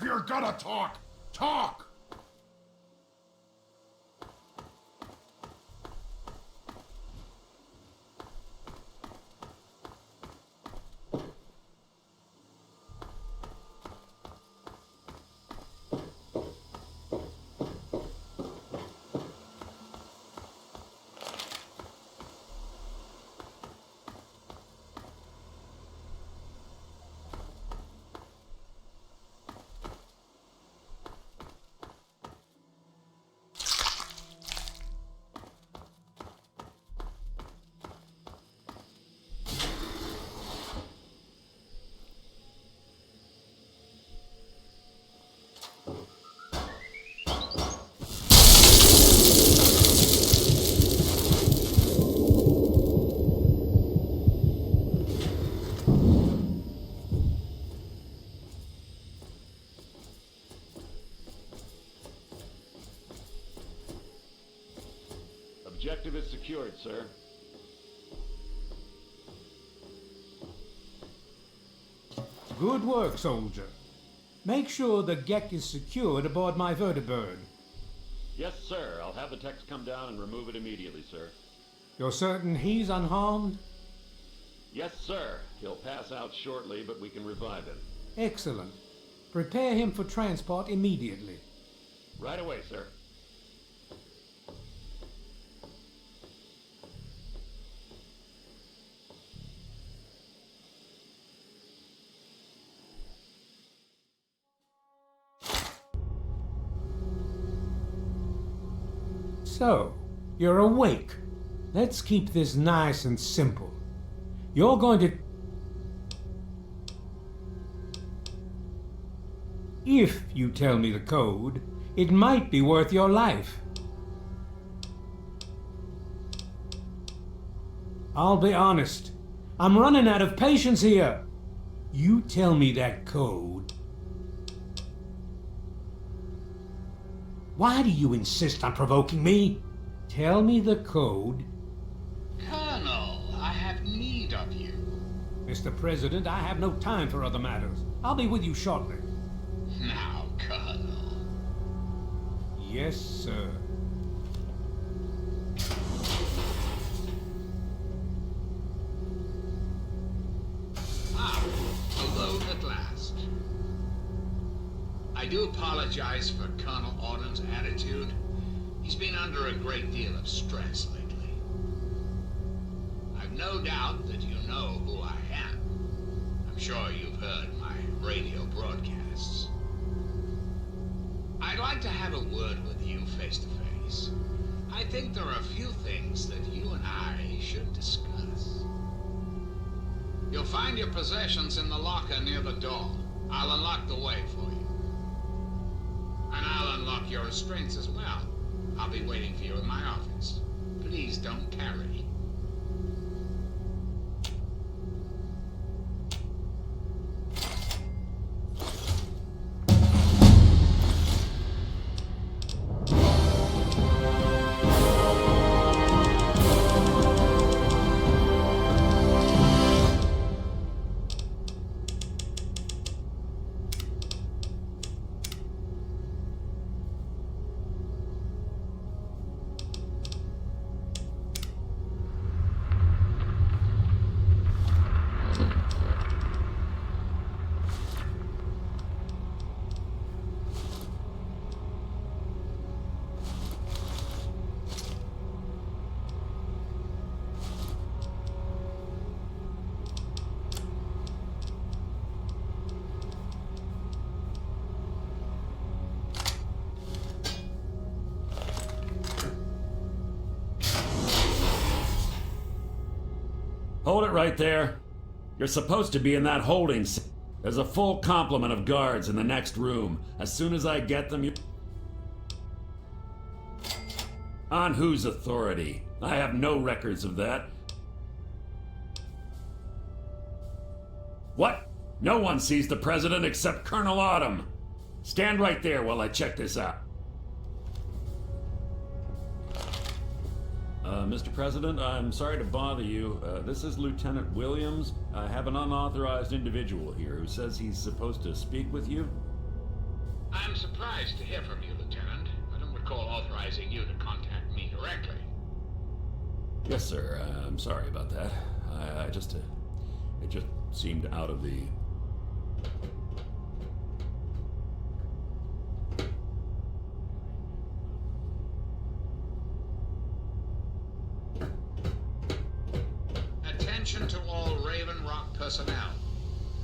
you're gonna talk, talk! Objective is secured, sir. Good work, soldier. Make sure the Gek is secured aboard my vertibird. Yes, sir. I'll have the techs come down and remove it immediately, sir. You're certain he's unharmed? Yes, sir. He'll pass out shortly, but we can revive him. Excellent. Prepare him for transport immediately. Right away, sir. So, you're awake. Let's keep this nice and simple. You're going to... If you tell me the code, it might be worth your life. I'll be honest. I'm running out of patience here. You tell me that code. Why do you insist on provoking me? Tell me the code. Colonel, I have need of you. Mr. President, I have no time for other matters. I'll be with you shortly. Now, Colonel. Yes, sir. Ah, alone at last. I do apologize for Colonel Autumn's attitude. He's been under a great deal of stress lately. I've no doubt that you know who I am. I'm sure you've heard my radio broadcasts. I'd like to have a word with you face to face. I think there are a few things that you and I should discuss. You'll find your possessions in the locker near the door. I'll unlock the way for you. And I'll unlock your restraints as well. I'll be waiting for you in my office. Please don't tarry. Hold it right there. You're supposed to be in that holding cell. There's a full complement of guards in the next room. As soon as I get them, you... On whose authority? I have no records of that. What? No one sees the president except Colonel Autumn. Stand right there while I check this out. Mr. President, I'm sorry to bother you. This is Lieutenant Williams. I have an unauthorized individual here who says he's supposed to speak with you. I'm surprised to hear from you, Lieutenant. I don't recall authorizing you to contact me directly. Yes, sir. I'm sorry about that. It just seemed out of the... Attention to all Raven Rock personnel.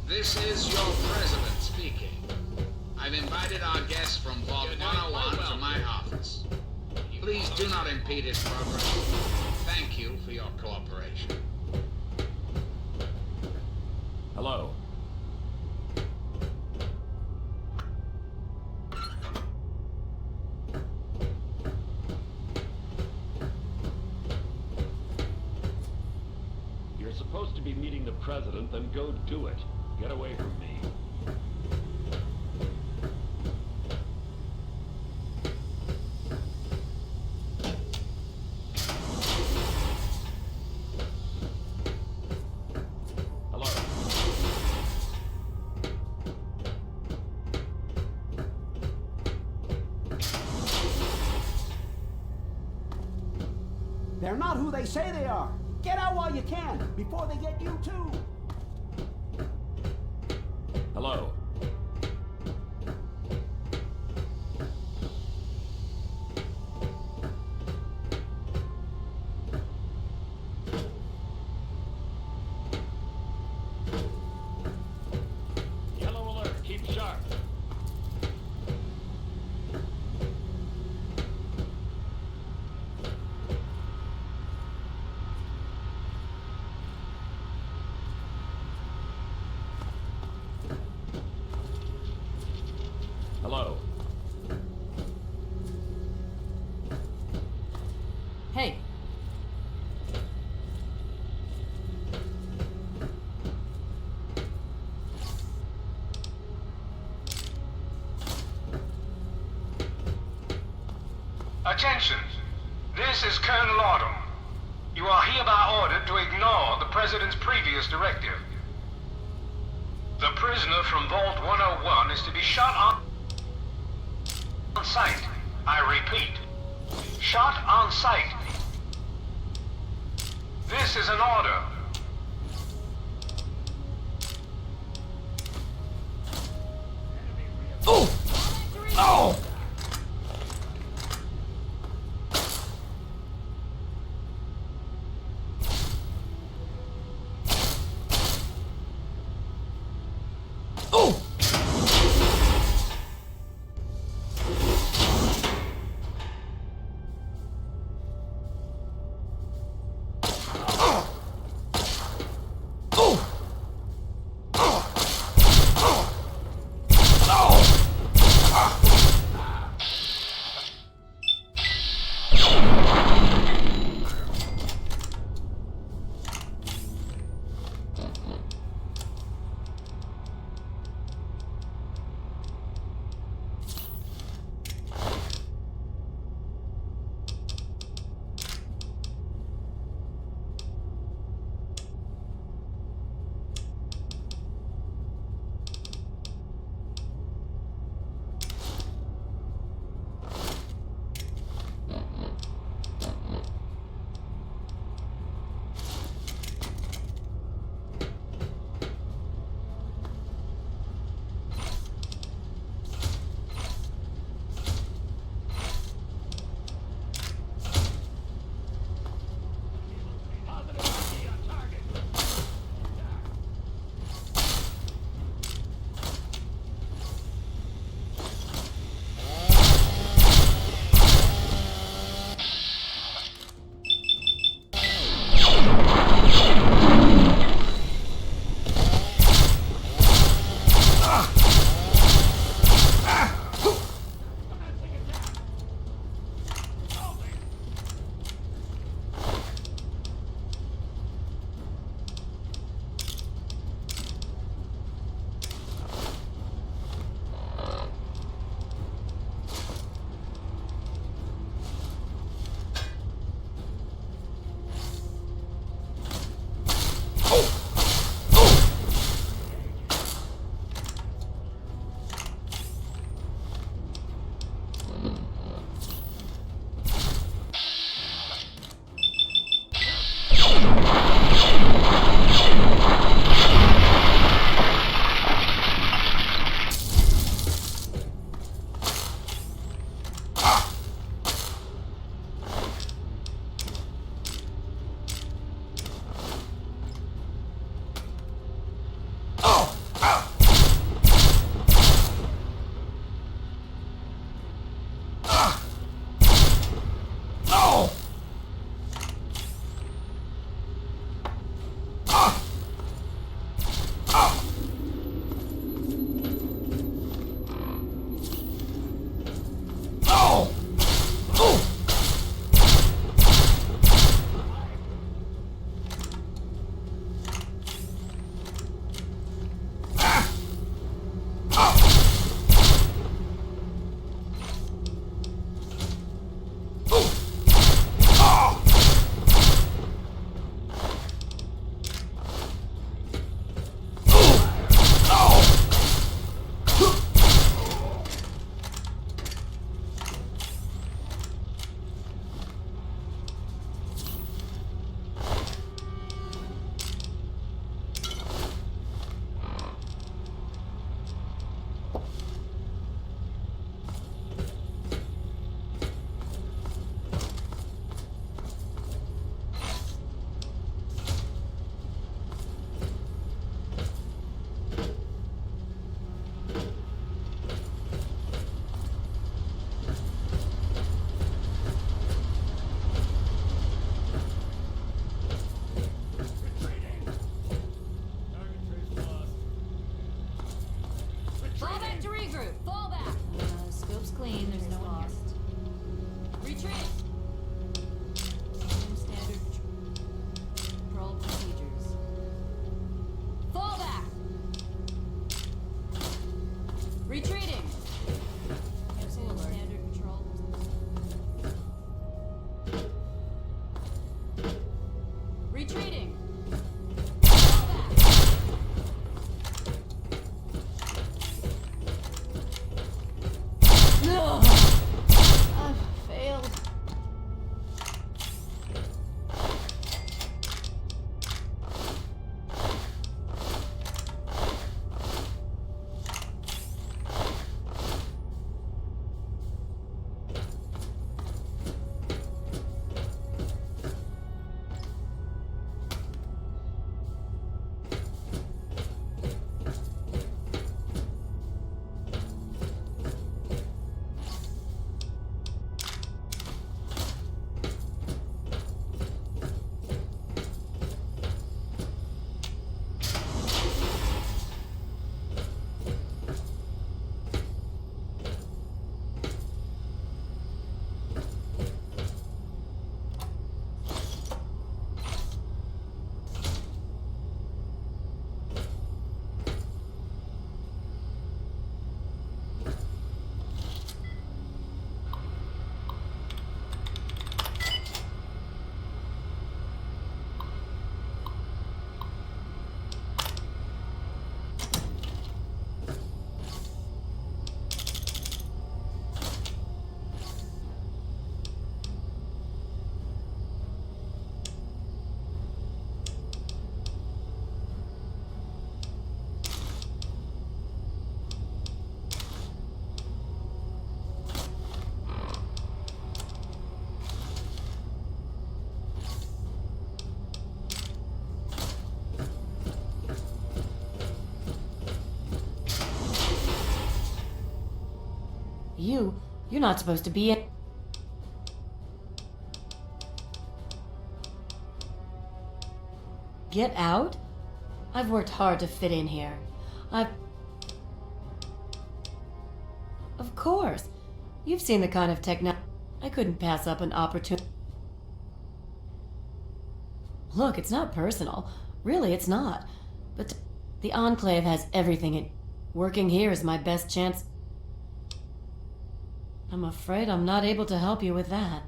This is your president speaking. I've invited our guests from Vault 101 to my office. Please do not impede his progress. Thank you for your cooperation. Hello. You're supposed to be meeting the president, then go do it. Get away from me. They're not who they say they are. Get out while you can, before they get you too. Hello. Yellow alert. Keep sharp. Hello. Hey. Attention! This is Colonel Autumn. You are hereby ordered to ignore the President's previous directive. The prisoner from Vault 101 is to be shot on sight. I repeat, shot on sight. This is an order. Oh! Oh! Oh! Retreating. No! I've failed. You're not supposed to be in. Get out? I've worked hard to fit in here. Of course. You've seen the kind of I couldn't pass up an opportunity. Look, it's not personal. Really, it's not. But the Enclave has everything. Working here is my best chance. I'm afraid I'm not able to help you with that.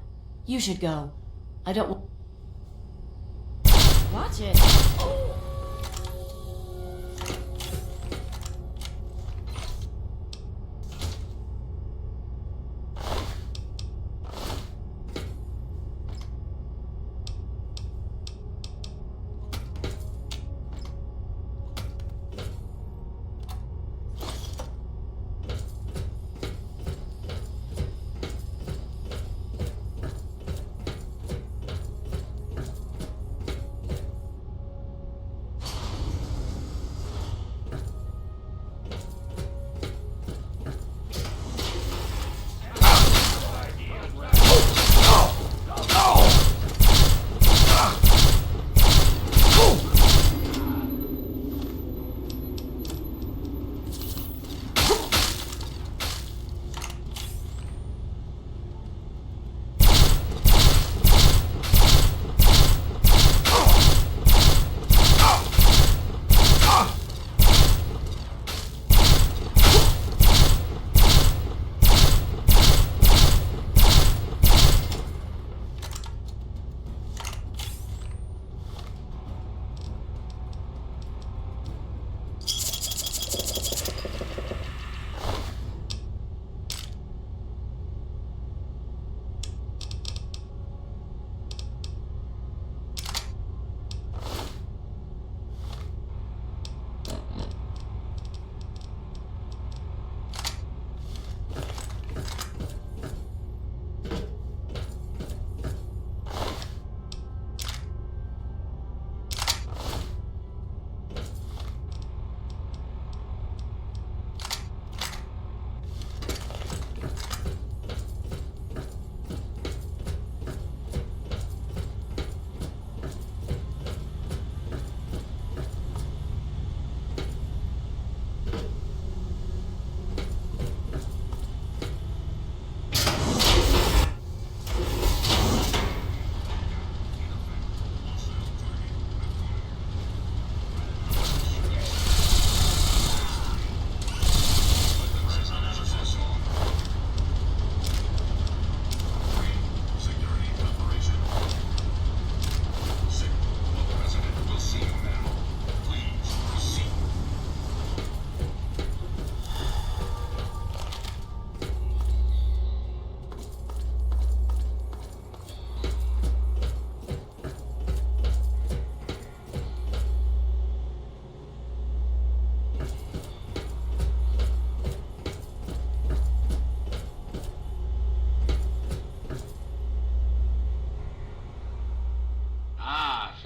You should go. I don't Watch it! Oh.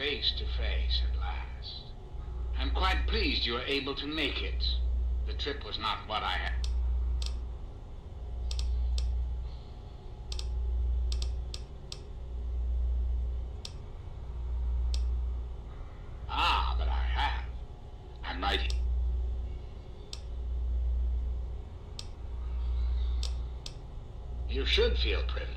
face to face at last. I'm quite pleased you were able to make it. The trip was not what I had. Ah, but I have. I'm right here. You should feel privileged.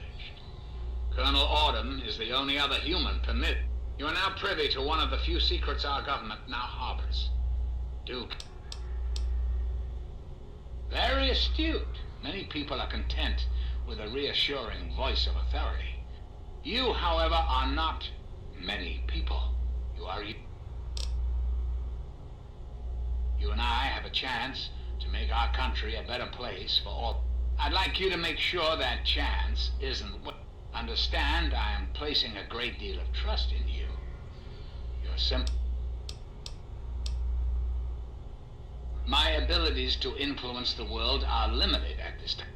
Colonel Autumn is the only other human permitted. You are now privy to one of the few secrets our government now harbors. Duke. Very astute. Many people are content with a reassuring voice of authority. You, however, are not many people. You are you. You and I have a chance to make our country a better place for all. I'd like you to make sure that chance isn't what... Understand, I am placing a great deal of trust in you. You're simple. My abilities to influence the world are limited at this time.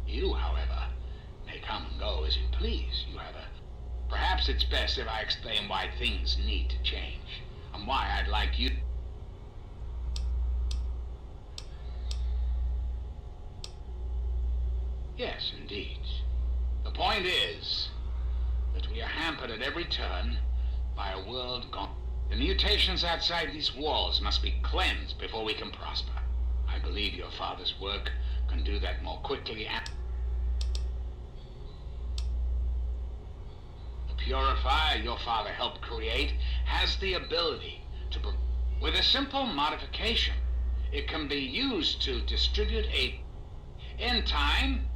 You, however, may come and go as you please. You have a... Perhaps it's best if I explain why things need to change, and why I'd like you... Yes, indeed. The point is that we are hampered at every turn by a world gone. The mutations outside these walls must be cleansed before we can prosper. I believe your father's work can do that more quickly and... The purifier your father helped create has the ability to... With a simple modification, it can be used to distribute a... In time,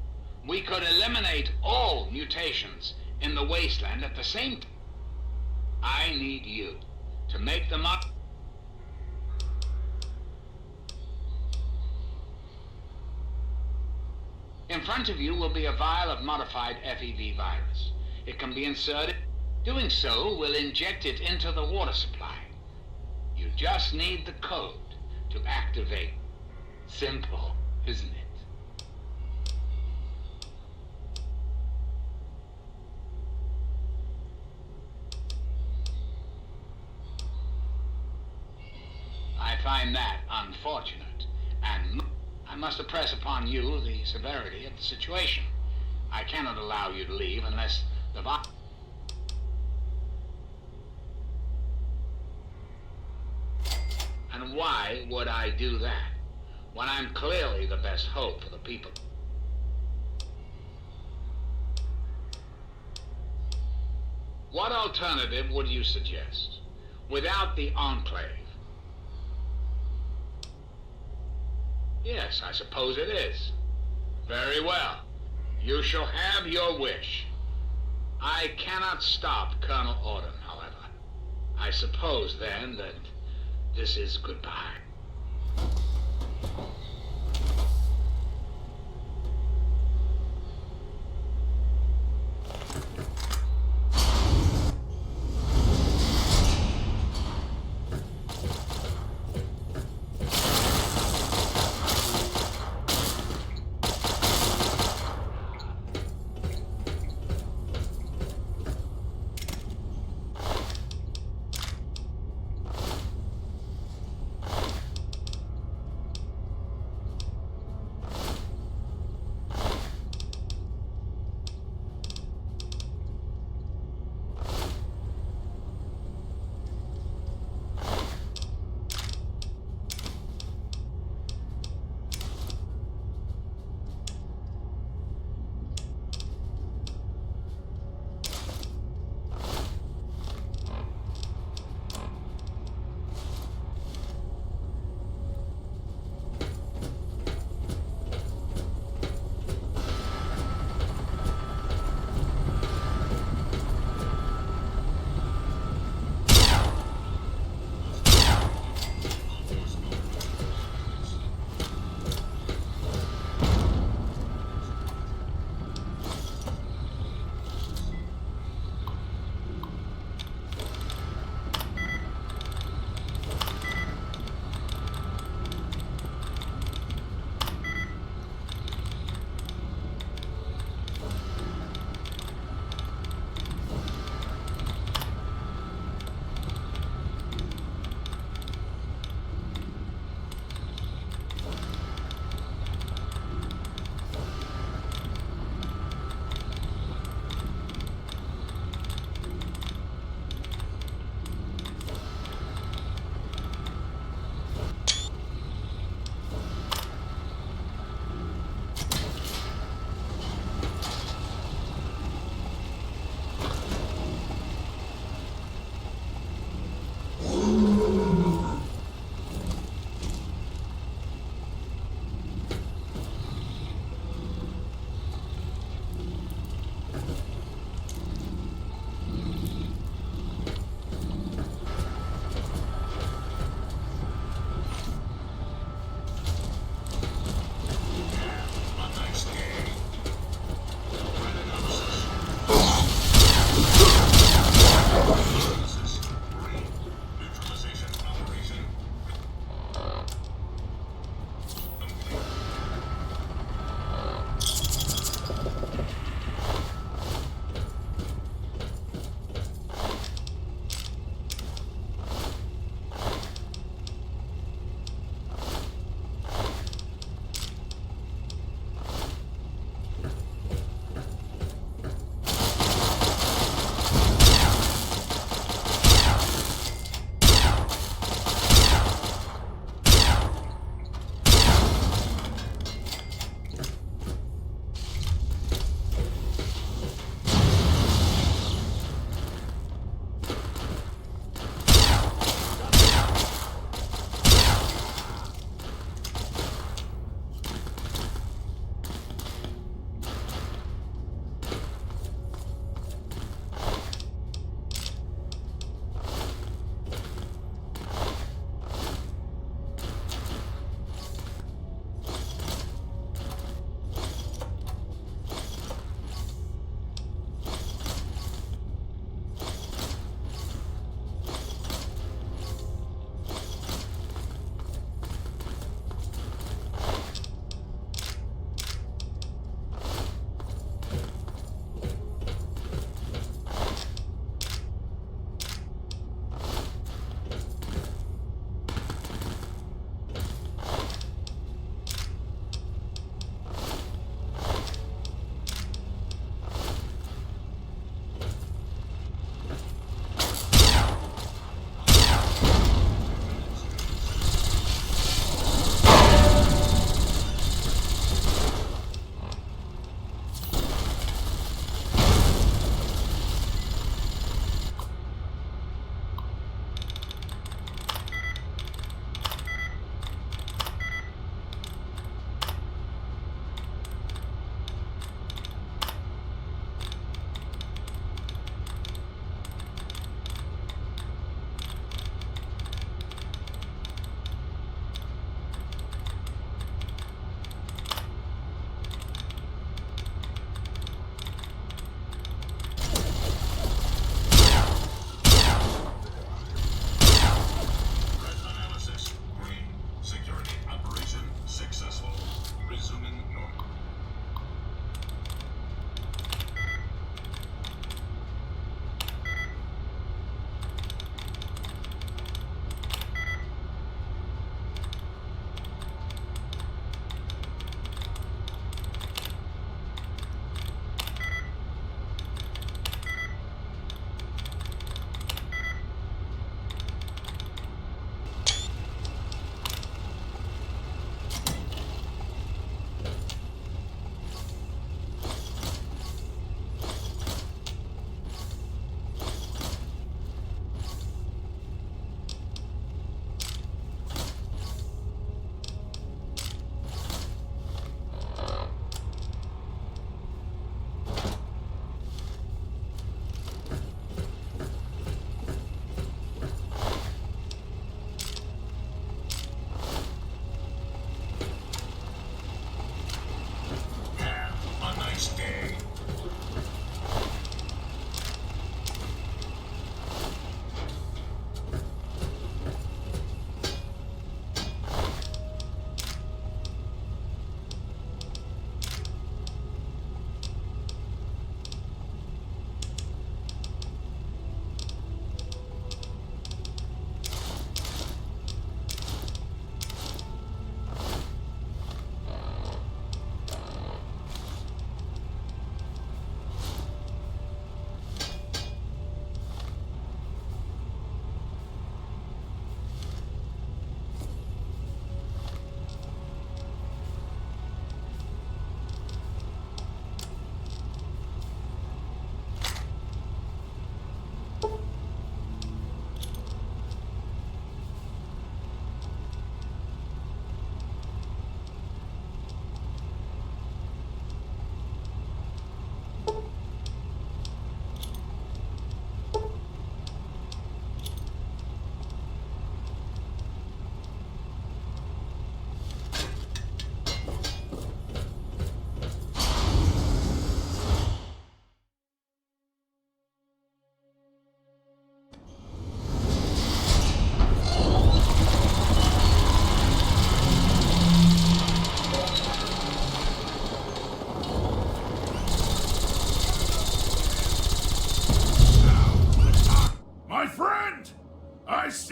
we could eliminate all mutations in the wasteland at the same time. I need you to make them up. In front of you will be a vial of modified FEV virus. It can be inserted. Doing so will inject it into the water supply. You just need the code to activate. Simple, isn't it? I find that unfortunate, and I must impress upon you the severity of the situation. I cannot allow you to leave unless the And why would I do that, when I'm clearly the best hope for the people? What alternative would you suggest, without the Enclave? Yes, I suppose it is. Very well. You shall have your wish. I cannot stop Colonel Autumn, however. I suppose, then, that this is goodbye.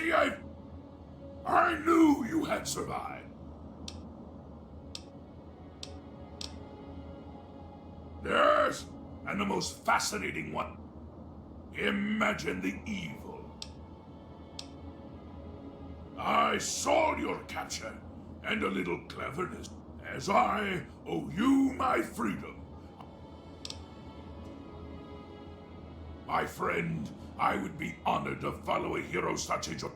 See, I knew you had survived. Yes, and the most fascinating one. Imagine the evil. I saw your capture, and a little cleverness, as I owe you my freedom. My friend, I would be honored to follow a hero such as your...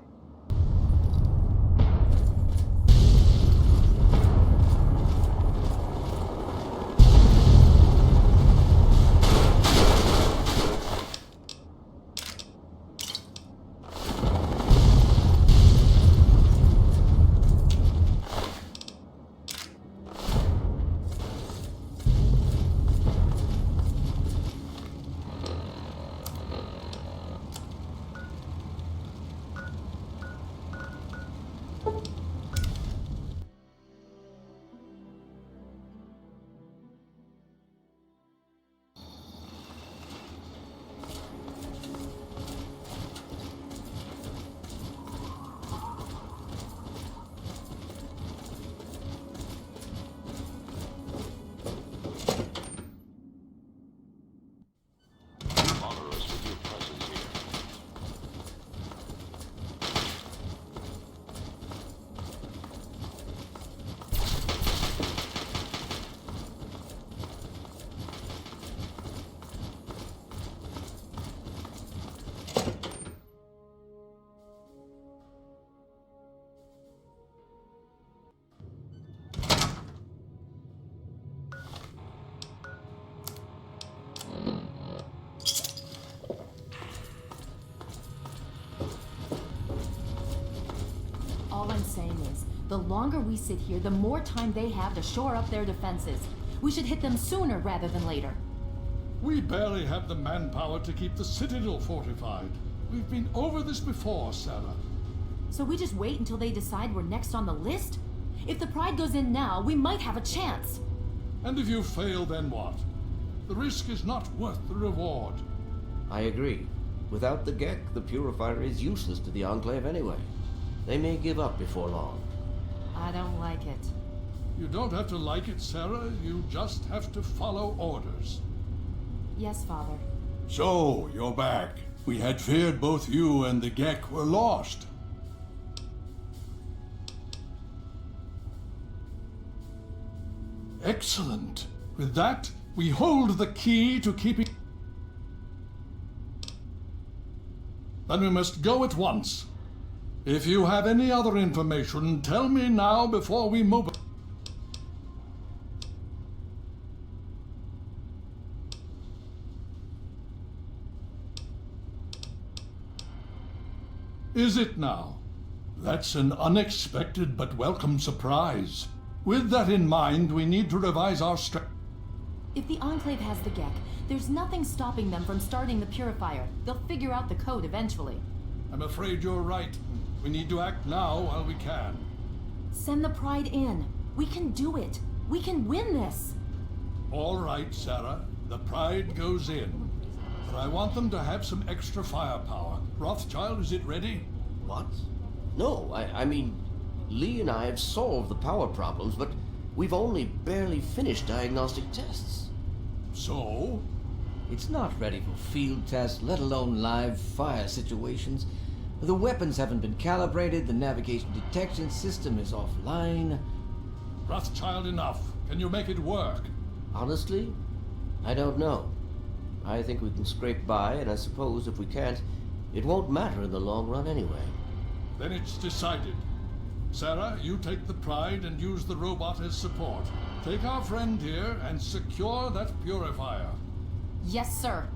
All I'm saying is, the longer we sit here, the more time they have to shore up their defenses. We should hit them sooner rather than later. We barely have the manpower to keep the Citadel fortified. We've been over this before, Sarah. So we just wait until they decide we're next on the list? If the Pride goes in now, we might have a chance. And if you fail, then what? The risk is not worth the reward. I agree. Without the Gek, the Purifier is useless to the Enclave anyway. They may give up before long. I don't like it. You don't have to like it, Sarah. You just have to follow orders. Yes, Father. So, you're back. We had feared both you and the Gek were lost. Excellent. With that, we hold the key to keeping... Then we must go at once. If you have any other information, tell me now before we move. Is it now? That's an unexpected but welcome surprise. With that in mind, we need to revise our strategy. If the Enclave has the Gek, there's nothing stopping them from starting the Purifier. They'll figure out the code eventually. I'm afraid you're right. We need to act now while we can. Send the Pride in. We can do it. We can win this. All right, Sarah. The Pride goes in. But I want them to have some extra firepower. Rothschild, is it ready? What? No, I mean, Lee and I have solved the power problems, but we've only barely finished diagnostic tests. So? It's not ready for field tests, let alone live fire situations. The weapons haven't been calibrated, the navigation detection system is offline. Rothschild, enough. Can you make it work? Honestly, I don't know. I think we can scrape by, and I suppose if we can't, it won't matter in the long run anyway. Then it's decided. Sarah, you take the Pride and use the robot as support. Take our friend here and secure that Purifier. Yes, sir.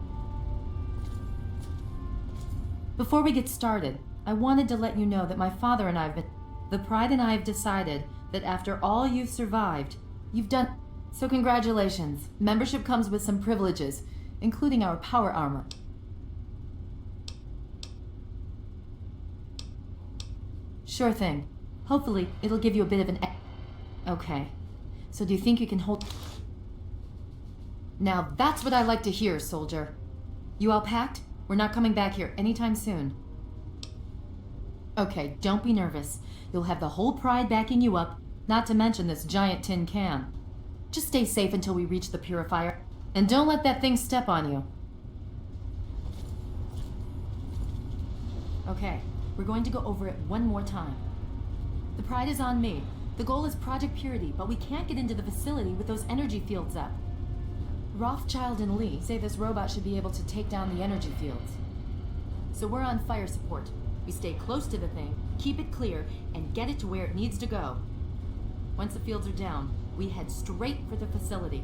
Before we get started, I wanted to let you know that my father and I have been... The Pride and I have decided that after all you've survived, you've done... So congratulations. Membership comes with some privileges, including our power armor. Sure thing. Hopefully, it'll give you a bit of an... Okay. So do you think you can hold... Now that's what I like to hear, soldier. You all packed? We're not coming back here anytime soon. Okay, don't be nervous. You'll have the whole Pride backing you up, not to mention this giant tin can. Just stay safe until we reach the purifier, and don't let that thing step on you. Okay, we're going to go over it one more time. The Pride is on me. The goal is Project Purity, but we can't get into the facility with those energy fields up. Rothschild and Lee say this robot should be able to take down the energy fields. So we're on fire support. We stay close to the thing, keep it clear, and get it to where it needs to go. Once the fields are down, we head straight for the facility.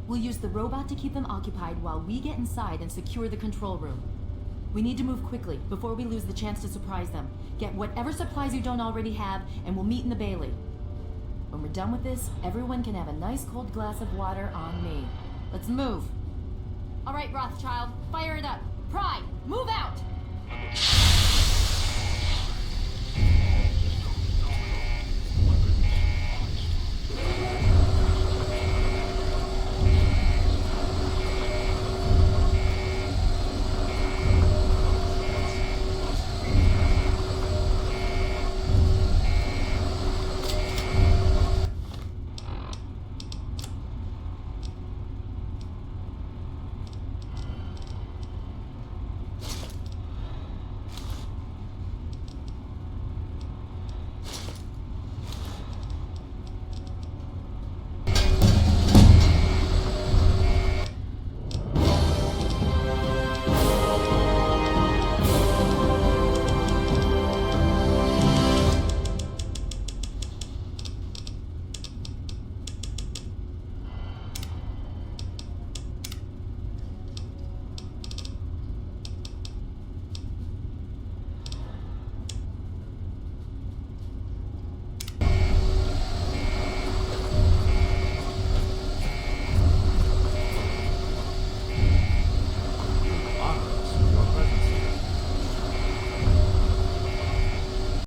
We'll use the robot to keep them occupied while we get inside and secure the control room. We need to move quickly before we lose the chance to surprise them. Get whatever supplies you don't already have, and we'll meet in the Bailey. When we're done with this, everyone can have a nice cold glass of water on me. Let's move. All right, Rothschild, fire it up. Pride, move out!